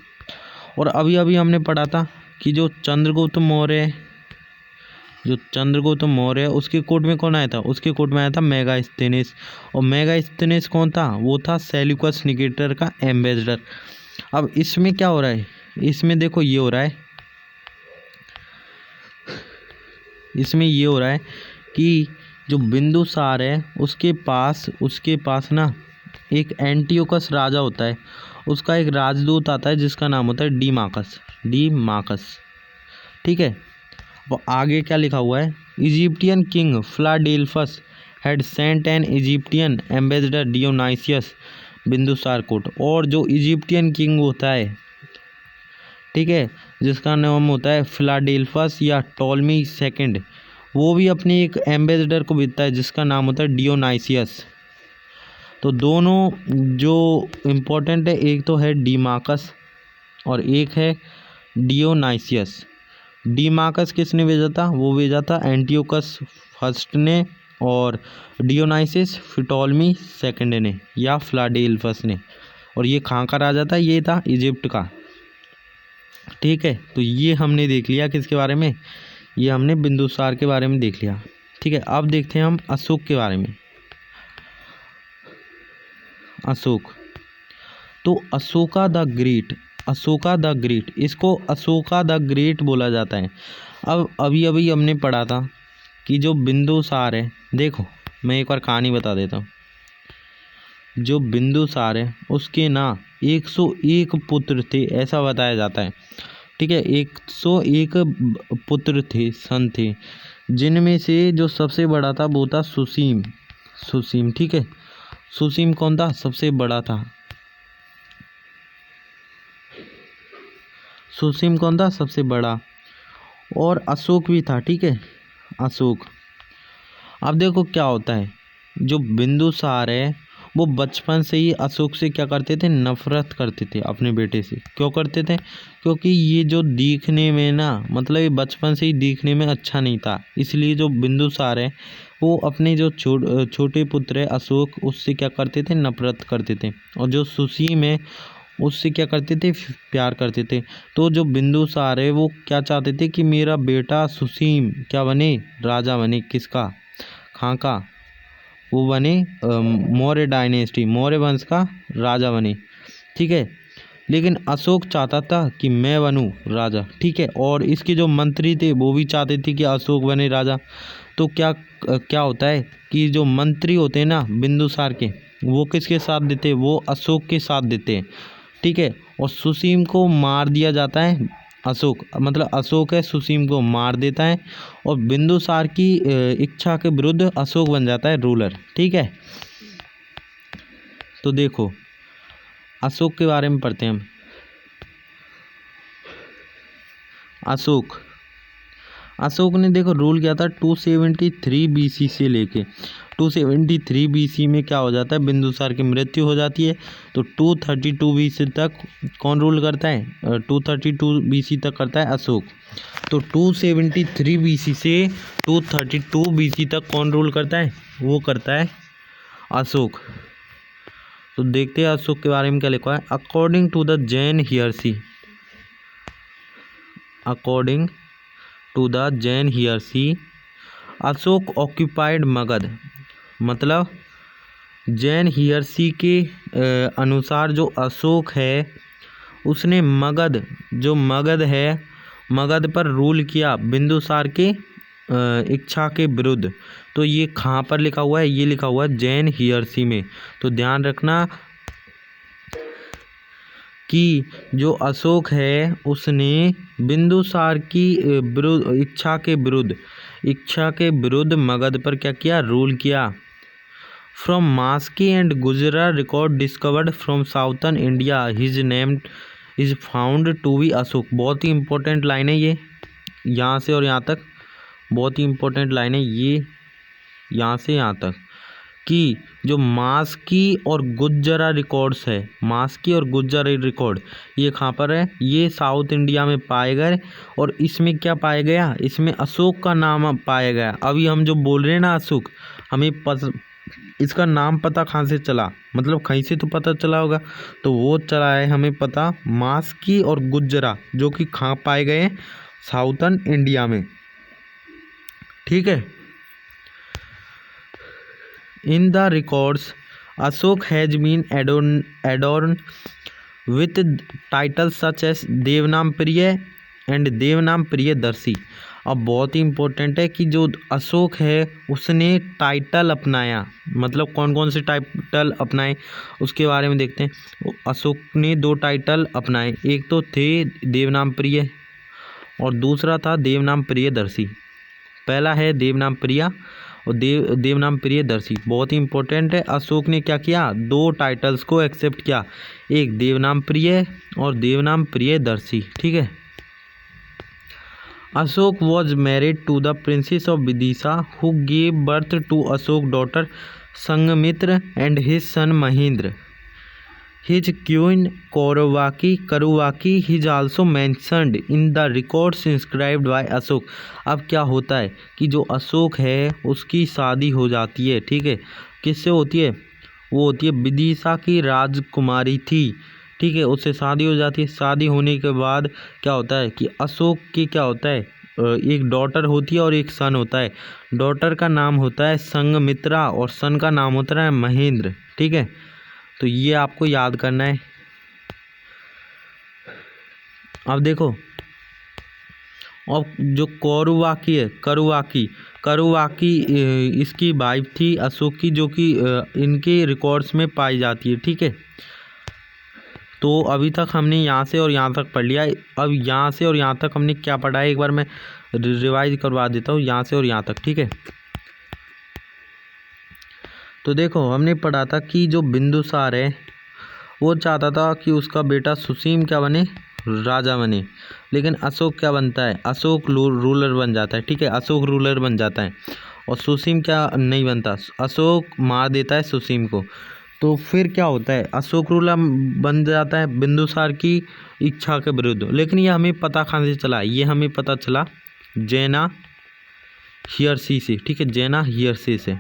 और अभी अभी हमने पढ़ा था कि जो चंद्रगुप्त मौर्य उसके कोर्ट में कौन आया था? उसके कोर्ट में आया था मेगास्थनीज। और मेगास्थनीज कौन था? वो था सेल्यूकस निकेटर का एम्बेसडर। अब इसमें क्या हो रहा है? इसमें देखो ये हो रहा है, इसमें ये हो रहा है कि जो बिंदुसार है उसके पास ना एक एंटियोकस राजा होता है, उसका एक राजदूत आता है जिसका नाम होता है डीमाकस, ठीक है। अब आगे क्या लिखा हुआ है? Egyptian king Philadelphus had sent an Egyptian ambassador Dionysius Bindusara court. और जो इजिप्टियन किंग होता है, ठीक है, जिसका नाम होता है फिलाडेल्फस या टॉलमी सेकंड, वो भी अपने एक एम्बेसडर को भेजता है जिसका नाम होता है डियोनाइसियस। तो दोनों जो इम्पोर्टेंट है, एक तो है डीमाकस और एक है डियोनाइसियस। डीमाकस किसने भेजा था? वो भेजा था एंटियोकस फर्स्ट ने, और डियोनाइसिस फिटोलमी सेकंड ने या फिलाडेल्फस ने। और ये कहाँ का राजा था? ये था इजिप्ट का, ठीक है। तो ये हमने देख लिया किसके बारे में? ये हमने बिंदुसार के बारे में देख लिया, ठीक है। अब देखते हैं हम अशोक के बारे में। अशोक, तो अशोका द ग्रेट, इसको अशोका द ग्रेट बोला जाता है। अब अभी अभी हमने पढ़ा था कि जो बिंदुसार है, देखो मैं एक बार कहानी बता देता हूँ। जो बिंदुसार है उसके ना 101 पुत्र थे, ऐसा बताया जाता है, ठीक है। 101 पुत्र थे, सन थे, जिनमें से जो सबसे बड़ा था वो था सुसीम, ठीक है। सुसीम कौन था? सबसे बड़ा था। सुसीम कौन था? सबसे बड़ा। और अशोक भी था, ठीक है, अशोक। अब देखो क्या होता है, जो बिंदुसार है वो बचपन से ही अशोक से क्या करते थे? नफरत करते थे अपने बेटे से। क्यों करते थे? क्योंकि ये जो दिखने में ना, मतलब ये बचपन से ही दिखने में अच्छा नहीं था, इसलिए जो बिंदुसार है वो अपने जो छोटे पुत्र है अशोक, उससे क्या करते थे? नफरत करते थे। और जो सुसीम है उससे क्या करते थे? प्यार करते थे। तो जो बिंदुसार है वो क्या चाहते थे कि मेरा बेटा सुसीम क्या बने? राजा बने। किसका? कहाँ का? वो बने मौर्य डायनेस्टी, मौर्य वंश का राजा बने, ठीक है। लेकिन अशोक चाहता था कि मैं बनूं राजा, ठीक है। और इसके जो मंत्री थे वो भी चाहते थे कि अशोक बने राजा। तो क्या होता है कि जो मंत्री होते हैं ना बिंदुसार के, वो किसके साथ देते? वो अशोक के साथ देते हैं, ठीक है। और सुसीम को मार दिया जाता है। अशोक है, सुसीम को मार देता है और बिंदुसार की इच्छा के विरुद्ध अशोक बन जाता है रूलर, ठीक है। तो देखो अशोक के बारे में पढ़ते हैं हम। अशोक ने देखो रूल किया था 273 BC से लेके 273 BC में क्या हो जाता है? बिंदुसार की मृत्यु हो जाती है। तो 232 BC तक कौन रूल करता है? 232 BC तक करता है अशोक। तो 273 BC से 232 BC तक कौन रूल करता है? वो करता है अशोक। तो देखते हैं अशोक के बारे में क्या लिखा है। According to the Jain hearsay Ashoka occupied Magadha. मतलब जैन हियर्सी के अनुसार जो अशोक है उसने मगध पर रूल किया बिंदुसार के इच्छा के विरुद्ध। तो ये कहाँ पर लिखा हुआ है? ये लिखा हुआ है जैन हियर्सी में। तो ध्यान रखना कि जो अशोक है उसने बिंदुसार की इच्छा के विरुद्ध इच्छा के विरुद्ध मगध पर क्या किया, रूल किया। From Maski and Gujarra record discovered from southern India his name is found to be Ashoka. बहुत ही इंपॉर्टेंट लाइन है ये, यहाँ से और यहाँ तक बहुत ही इंपॉर्टेंट लाइन है ये, यहाँ से यहाँ तक कि जो मास्की और गुज्जरा रिकॉर्ड्स है, मास्की और गुज्जरा रिकॉर्ड ये कहाँ पर है, ये साउथ इंडिया में पाए गए। और इसमें क्या पाया गया, इसमें अशोक का नाम पाया गया। अभी हम जो बोल रहे हैं ना अशोक, हमें इसका नाम पता कहाँ से चला, मतलब कहीं से तो पता चला होगा, तो वो चला है हमें पता मास्की और गुज्जरा, जो कि कहाँ पाए गए हैं, साउथर्न इंडिया में। ठीक है। In the records Ashoka has been adorned with titles such as Devanam priya and देवनाम Priyadarshi. अब बहुत ही इम्पोर्टेंट है कि जो अशोक है उसने टाइटल अपनाया, मतलब कौन कौन से टाइटल अपनाए उसके बारे में देखते हैं। अशोक ने 2 टाइटल अपनाए, एक तो थे देवनाम प्रिय और दूसरा था देवनाम प्रियदर्शी। पहला है देवनाम प्रिया और देवनाम प्रियदर्शी, बहुत ही इंपॉर्टेंट है। अशोक ने क्या किया, 2 टाइटल्स को एक्सेप्ट किया, एक देवनाम प्रिय और देवनाम प्रियदर्शी। ठीक है। Ashoka was married to the princess of Vidisha who gave birth to Ashoka daughter Sanghamitra and his son Mahendra. His queen Karuvaki his also mentioned in the records inscribed by Ashoka. अब क्या होता है कि जो अशोक है उसकी शादी हो जाती है। ठीक है, किससे होती है, वो होती है विदिशा की राजकुमारी थी। ठीक है, उससे शादी हो जाती है। शादी होने के बाद क्या होता है कि अशोक की क्या होता है, एक डॉटर होती है और एक सन होता है। डॉटर का नाम होता है संघमित्रा और सन का नाम होता है महेंद्र। ठीक है, तो ये आपको याद करना है। अब देखो, अब जो करुवाकी है, करुवाकी इसकी वाइफ थी अशोक की, जो कि इनके रिकॉर्ड्स में पाई जाती है। ठीक है, तो अभी तक हमने यहाँ से और यहाँ तक पढ़ लिया। अब यहाँ से और यहाँ तक हमने क्या पढ़ा है, एक बार मैं रिवाइज करवा देता हूँ यहाँ से और यहाँ तक। ठीक है, तो देखो हमने पढ़ा था कि जो बिंदुसार है वो चाहता था कि उसका बेटा सुसीम क्या बने, राजा बने, लेकिन अशोक क्या बनता है, अशोक रूलर बन जाता है। ठीक है, अशोक रूलर बन जाता है और सुसीम क्या नहीं बनता, अशोक मार देता है सुसीम को। तो फिर क्या होता है, अशोक रूलर बन जाता है बिंदुसार की इच्छा के विरुद्ध। लेकिन ये हमें पता कहाँ से चला, ये हमें पता चला जैना हियर्सी से। ठीक है, जैना हियर्सी से।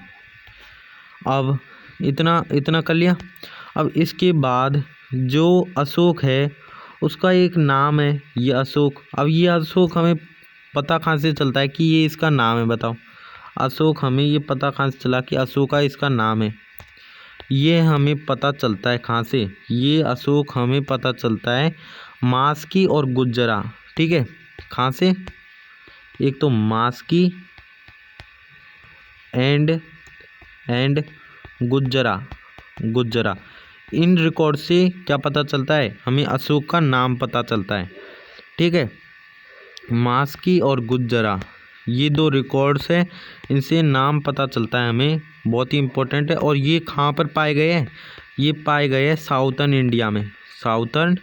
अब इतना कर लिया। अब इसके बाद जो अशोक है उसका एक नाम है, ये अशोक। अब ये अशोक हमें पता कहाँ से चलता है कि ये इसका नाम है, बताओ। अशोक हमें ये पता कहाँ से चला कि अशोका इसका नाम है, ये हमें पता चलता है कहाँ से, ये अशोक हमें पता चलता है मास्की और गुज्जरा। ठीक है, कहाँ से, एक तो मास्की एंड गुज्जरा इन रिकॉर्ड से क्या पता चलता है, हमें अशोक का नाम पता चलता है। ठीक है, मास्की और गुज्जरा ये 2 रिकॉर्ड्स हैं, इनसे नाम पता चलता है हमें, बहुत ही इंपॉर्टेंट है। और ये कहाँ पर पाए गए हैं, ये पाए गए हैं साउथर्न इंडिया में, साउथर्न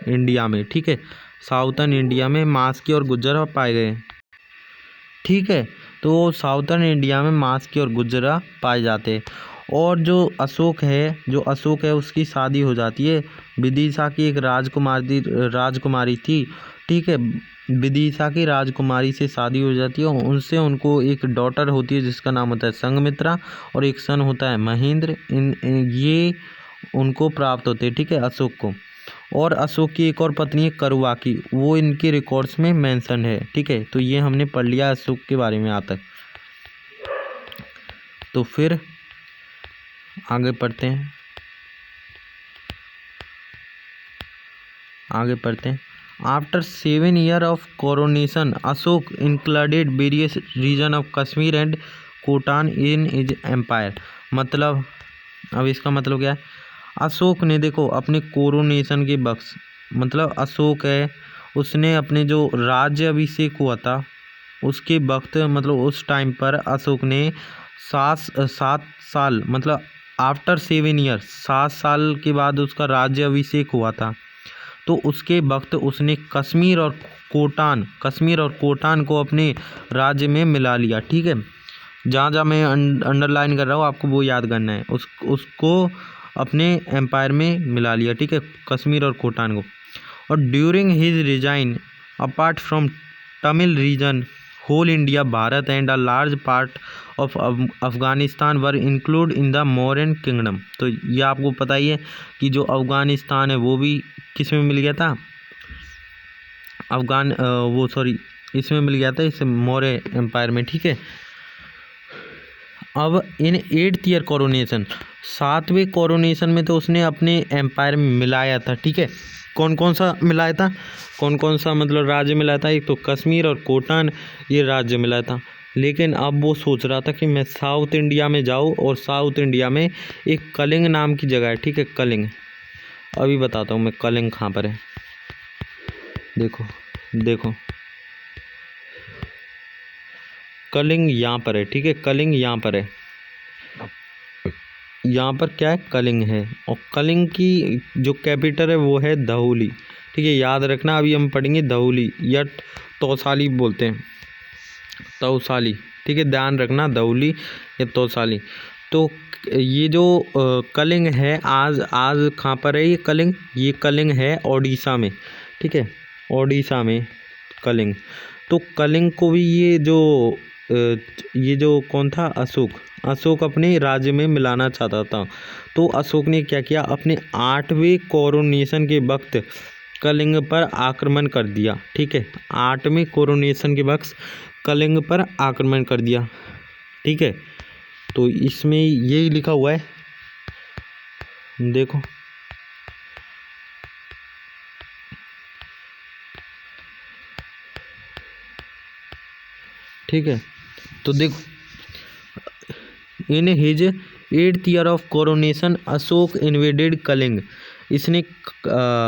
इंडिया में। ठीक है, साउथर्न इंडिया में मास्की और गुज्जरा पाए गए हैं। ठीक है, तो साउथर्न इंडिया में मास्की और गुज्जरा पाए जाते हैं। और जो अशोक है उसकी शादी हो जाती है विदिशा की एक राजकुमारी थी। ठीक है, विदिशा की राजकुमारी से शादी हो जाती है, उनसे उनको एक डॉटर होती है जिसका नाम होता है संघमित्रा और एक सन होता है महेंद्र। ये उनको प्राप्त होते हैं। ठीक है, अशोक को। और अशोक की एक और पत्नी है करुवाकी, वो इनके रिकॉर्ड्स में मेंशन है। ठीक है, तो ये हमने पढ़ लिया अशोक के बारे में यहाँ तक। तो फिर आगे पढ़ते हैं। After 7 years of coronation Ashoka included various region of Kashmir and Khotan in is empire. मतलब अब इसका मतलब क्या है, अशोक ने देखो अपने कोरोनेशन के वक्त, मतलब अशोक है उसने अपने जो राज्य अभिषेक हुआ था, उसके वक्त मतलब उस टाइम पर अशोक ने 7 साल मतलब आफ्टर 7 ईयर 7 साल के बाद उसका राज्य अभिषेक हुआ था। तो उसके वक्त उसने कश्मीर और कोटान को अपने राज्य में मिला लिया। ठीक है, जहाँ जहाँ मैं अंडरलाइन कर रहा हूँ आपको वो याद करना है। उसको अपने एम्पायर में मिला लिया। ठीक है, कश्मीर और कोटान को। और during his reign apart from Tamil region whole India Bharat and a large part of Afghanistan were include in the Mauryan kingdom. तो ये आपको पता ही है कि जो अफगानिस्तान है वो भी किस में मिल गया था, इसमें मिल गया था, इस मौर्य एम्पायर में। ठीक है, अब इन 8th ईयर कोरोनेशन 7वें कोरोनेशन में तो उसने अपने एम्पायर में मिलाया था। ठीक है, कौन कौन सा मिलाया था, कौन कौन सा मतलब राज्य मिलाया था? एक तो कश्मीर और कोटान ये राज्य मिलाया था। लेकिन अब वो सोच रहा था कि मैं साउथ इंडिया में जाऊँ, और साउथ इंडिया में एक कलिंग नाम की जगह है। ठीक है, कलिंग, अभी बताता हूँ मैं कलिंग कहाँ पर है। देखो कलिंग यहाँ पर है। ठीक है, कलिंग यहाँ पर है, यहाँ पर क्या है, कलिंग है। और कलिंग की जो कैपिटल है वो है धौली। ठीक है, याद रखना, अभी हम पढ़ेंगे धौली या तौसाली बोलते हैं, तौसाली। ठीक है, ध्यान रखना, धौली या तौसाली। तो ये जो कलिंग है आज कहाँ पर है ये कलिंग है ओडिशा में। ठीक है, ओडिशा में कलिंग। तो कलिंग को भी ये जो कौन था, अशोक अपने राज्य में मिलाना चाहता था। तो अशोक ने क्या किया, अपने 8वें कोरोनेशन के वक्त कलिंग पर आक्रमण कर दिया। ठीक है, 8वें कोरोनेशन के वक्त कलिंग पर आक्रमण कर दिया। ठीक है, तो इसमें यही लिखा हुआ है, देखो ठीक है, तो देखो, in his 8th year of coronation Ashoka invaded Kalinga. इसने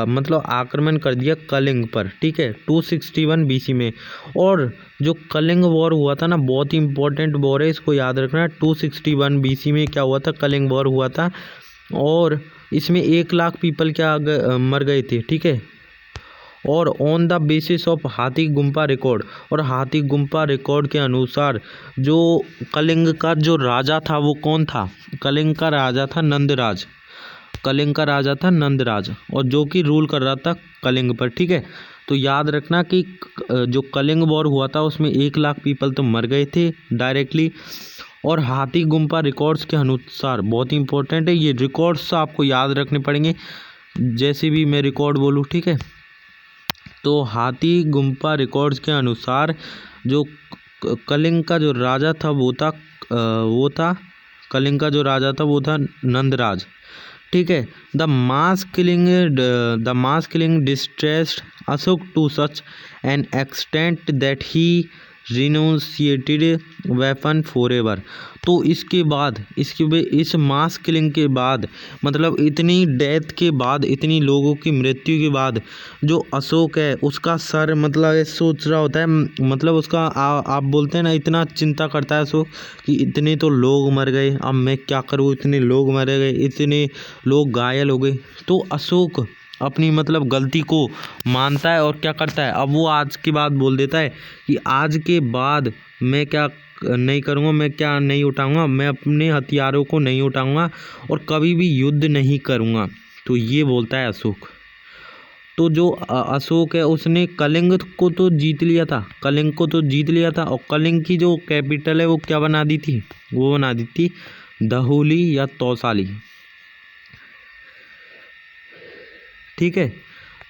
मतलब आक्रमण कर दिया कलिंग पर। ठीक है, 261 BC में। और जो कलिंग वॉर हुआ था ना, बहुत ही इंपॉर्टेंट वॉर है, इसको याद रखना। 261 BC में क्या हुआ था, कलिंग वॉर हुआ था। और इसमें 1 लाख पीपल मर गए थे। ठीक है, और ऑन द बेसिस ऑफ हाथी गुम्पा रिकॉर्ड, और हाथी गुम्पा रिकॉर्ड के अनुसार जो कलिंग का जो राजा था वो कौन था, कलिंग का राजा था नंदराज। कलिंग का राजा था नंदराज, और जो कि रूल कर रहा था कलिंग पर। ठीक है, तो याद रखना कि जो कलिंग वॉर हुआ था उसमें 1 लाख पीपल तो मर गए थे डायरेक्टली। और हाथी गुम्पा रिकॉर्ड्स के अनुसार, बहुत ही इंपॉर्टेंट है ये रिकॉर्ड्स, आपको याद रखने पड़ेंगे जैसे भी मैं रिकॉर्ड बोलूँ। ठीक है, तो हाथी गुम्पा रिकॉर्ड्स के अनुसार जो कलिंग का जो राजा था कलिंग का जो राजा था वो था नंदराज। ठीक है, the mass killing distressed Ashoka to such an extent that he renounced weapon forever. तो इस मास किलिंग के बाद, मतलब इतनी डेथ के बाद, इतनी लोगों की मृत्यु के बाद, जो अशोक है उसका सर मतलब ये सोच रहा होता है, मतलब उसका आप बोलते हैं ना, इतना चिंता करता है अशोक कि इतने तो लोग मर गए, अब मैं क्या करूँ, इतने लोग मर गए, इतने लोग घायल हो गए। तो अशोक अपनी मतलब गलती को मानता है और क्या करता है, अब वो आज की बात बोल देता है कि आज के बाद मैं क्या नहीं करूँगा, मैं क्या नहीं उठाऊँगा, मैं अपने हथियारों को नहीं उठाऊँगा और कभी भी युद्ध नहीं करूँगा। तो ये बोलता है अशोक। तो जो अशोक है उसने कलिंग को तो जीत लिया था, और कलिंग की जो कैपिटल है वो क्या बना दी थी, वो बना दी थी धौली या तौसाली। ठीक है,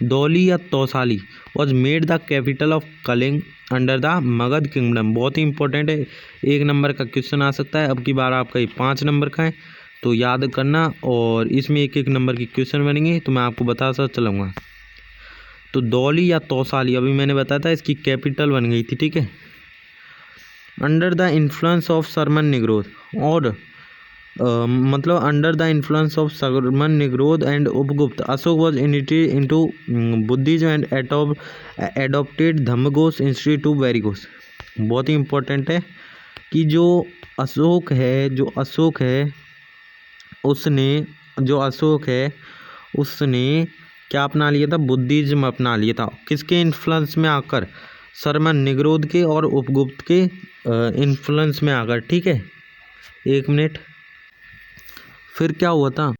धौली या Tosali was made the capital of Kalinga under the Magadha kingdom. बहुत ही इंपॉर्टेंट है, 1 नंबर का क्वेश्चन आ सकता है। अब की बार आपका ये 5 नंबर का है, तो याद करना। और इसमें 1-1 नंबर की क्वेश्चन बनेंगे, तो मैं आपको बताता चलूँगा। तो धौली या तौसाली अभी मैंने बताया था, इसकी कैपिटल बन गई थी। ठीक है, under the influence of sermon Nigrodha, और मतलब under the influence of sermon Nigrodha and Upagupta, Ashoka was initiated into Buddhism and adopted Dhammaghosh institute to वेरिगोस। बहुत ही इम्पोर्टेंट है कि जो अशोक है उसने क्या अपना लिया था, बुद्धिज्म अपना लिया था। किसके इन्फ्लुएंस में आकर, शर्मा निग्रोध के और उपगुप्त के इन्फ्लुएंस में आकर, ठीक है। एक मिनट, फिर क्या हुआ था,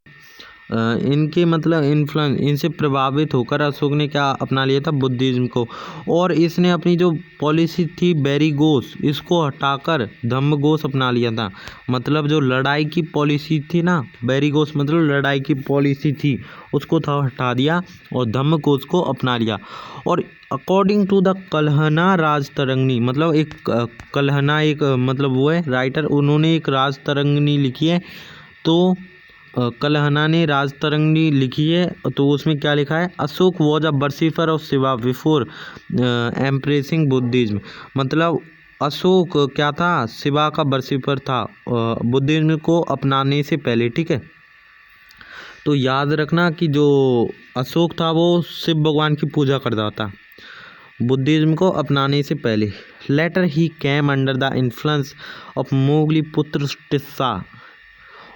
इनके मतलब इन्फ्लुएंस, इनसे प्रभावित होकर अशोक ने क्या अपना लिया था, बुद्धिज्म को। और इसने अपनी जो पॉलिसी थी बेरीगोस, इसको हटाकर धम्मघोष अपना लिया था। मतलब जो लड़ाई की पॉलिसी थी ना, बेरीगोस मतलब लड़ाई की पॉलिसी थी, उसको था हटा दिया और धम्मघोष को अपना लिया। और according to the Kalhana Rajatarangini, मतलब एक कल्हना एक मतलब वो है राइटर, उन्होंने एक राजतरंगिणी लिखी है। तो कल्हना ने राजतरंगिणी लिखी है, तो उसमें क्या लिखा है, Ashoka was a worshipper of Shiva before embracing Buddhism. मतलब अशोक क्या था, शिवा का वर्शिपर था बुद्धिज्म को अपनाने से पहले, ठीक है। तो याद रखना कि जो अशोक था वो शिव भगवान की पूजा करता था बुद्धिज्म को अपनाने से पहले। Later he came under the influence of Moggali putra Tissa,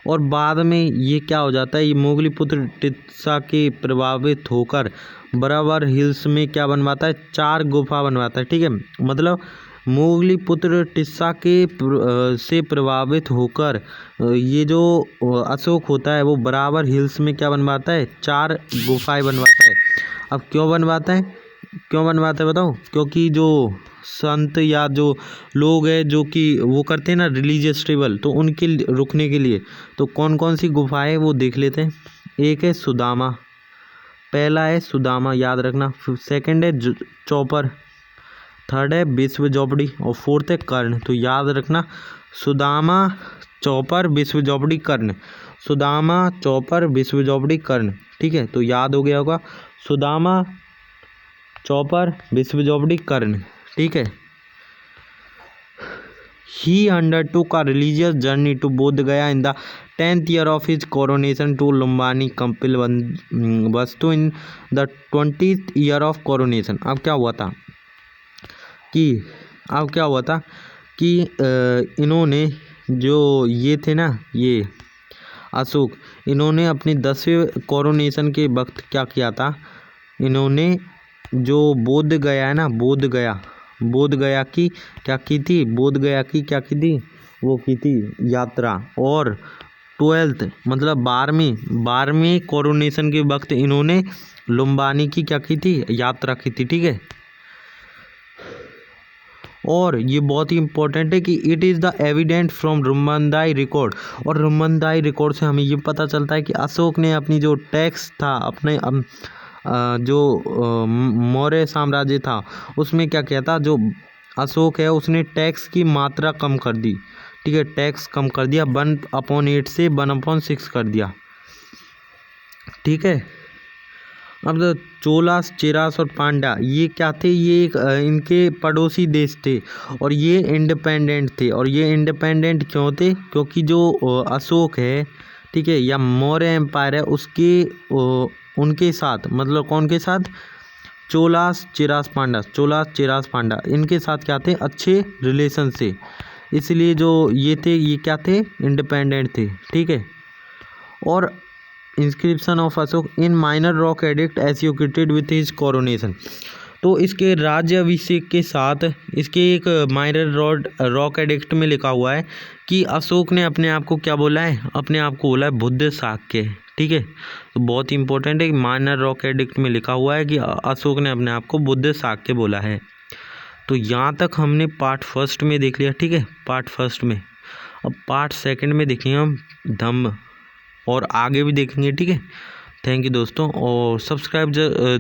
और बाद में ये क्या हो जाता है, ये मोगली पुत्र टिस्सा के प्रभावित होकर बराबर हिल्स में क्या बनवाता है, 4 गुफा बनवाता है, ठीक है। मतलब मोगली पुत्र टिस्सा के से प्रभावित होकर ये जो अशोक होता है वो बराबर हिल्स में क्या बनवाता है, 4 गुफाएं बनवाता है। अब क्यों बनवाता है बताओ, क्योंकि जो संत या जो लोग हैं जो कि वो करते हैं ना रिलीजियस ट्रेवल, तो उनके रुकने के लिए। तो कौन कौन सी गुफाएं वो देख लेते हैं। एक है सुदामा, पहला है सुदामा याद रखना, सेकंड है चौपर, थर्ड है विश्व झोपड़ी और फोर्थ है कर्ण। तो याद रखना सुदामा, चौपर, विश्व झोपड़ी, कर्ण। सुदामा, चौपर, विश्व झोपड़ी, कर्ण, ठीक है। तो याद हो गया होगा सुदामा, चौपर, विश्व झोपड़ी, कर्ण, ठीक है। He undertook a religious journey to Bodh Gaya in the 10th year of his coronation to Lumbani Kampil Vastu in the 20th year of coronation। अब क्या हुआ था कि इन्होंने जो ये थे ना, ये अशोक, इन्होंने अपनी 10वें कोरोनेशन के वक्त क्या किया था, इन्होंने जो बोध गया है ना, बोध गया की क्या की थी, वो की थी यात्रा। और 12th मतलब 12वें कोरोनेशन के वक्त इन्होंने लुम्बानी की क्या की थी, यात्रा की थी, ठीक है। और ये बहुत ही इंपॉर्टेंट है कि it is the evident from Rummindei record, और रुम्बंदाई रिकॉर्ड से हमें ये पता चलता है कि अशोक ने अपनी जो टैक्स था, अपने जो मौर्य साम्राज्य था उसमें क्या किया था, जो अशोक है उसने टैक्स की मात्रा कम कर दी, ठीक है। टैक्स कम कर दिया, 1/8 से 1/6 कर दिया, ठीक है। अब तो चोलास, चेरास और पांड्या ये क्या थे, ये एक इनके पड़ोसी देश थे और ये इंडिपेंडेंट थे। और ये इंडिपेंडेंट क्यों थे, क्योंकि जो अशोक है, ठीक है, या मौर्य एम्पायर है, उसके उनके साथ, मतलब कौन के साथ, चोलास चेरास पांड्या, इनके साथ क्या थे, अच्छे रिलेशन से, इसलिए जो ये थे ये क्या थे, इंडिपेंडेंट थे, ठीक है। और inscription of Ashok in minor rock edict associated with his coronation, तो इसके राज्य अभिषेक के साथ इसके एक माइनर रॉक एडिक्ट में लिखा हुआ है कि अशोक ने अपने आप को क्या बोला है, अपने आप को बोला है बुद्ध शाक्य, ठीक है। तो बहुत ही इंपॉर्टेंट है कि माइनर रॉक एडिक्ट में लिखा हुआ है कि अशोक ने अपने आप को बुद्ध शाक्य बोला है। तो यहाँ तक हमने पार्ट फर्स्ट में देख लिया, ठीक है, पार्ट फर्स्ट में। अब पार्ट सेकंड में देखेंगे हम धम्म, और आगे भी देखेंगे, ठीक है। थैंक यू दोस्तों, और सब्सक्राइब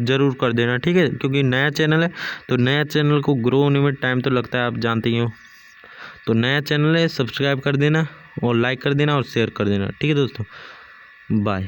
जरूर कर देना, ठीक है, क्योंकि नया चैनल है तो नया चैनल को ग्रो होने में टाइम तो लगता है, आप जानते ही हो। तो नया चैनल है, सब्सक्राइब कर देना और लाइक कर देना और शेयर कर देना, ठीक है दोस्तों। बाय।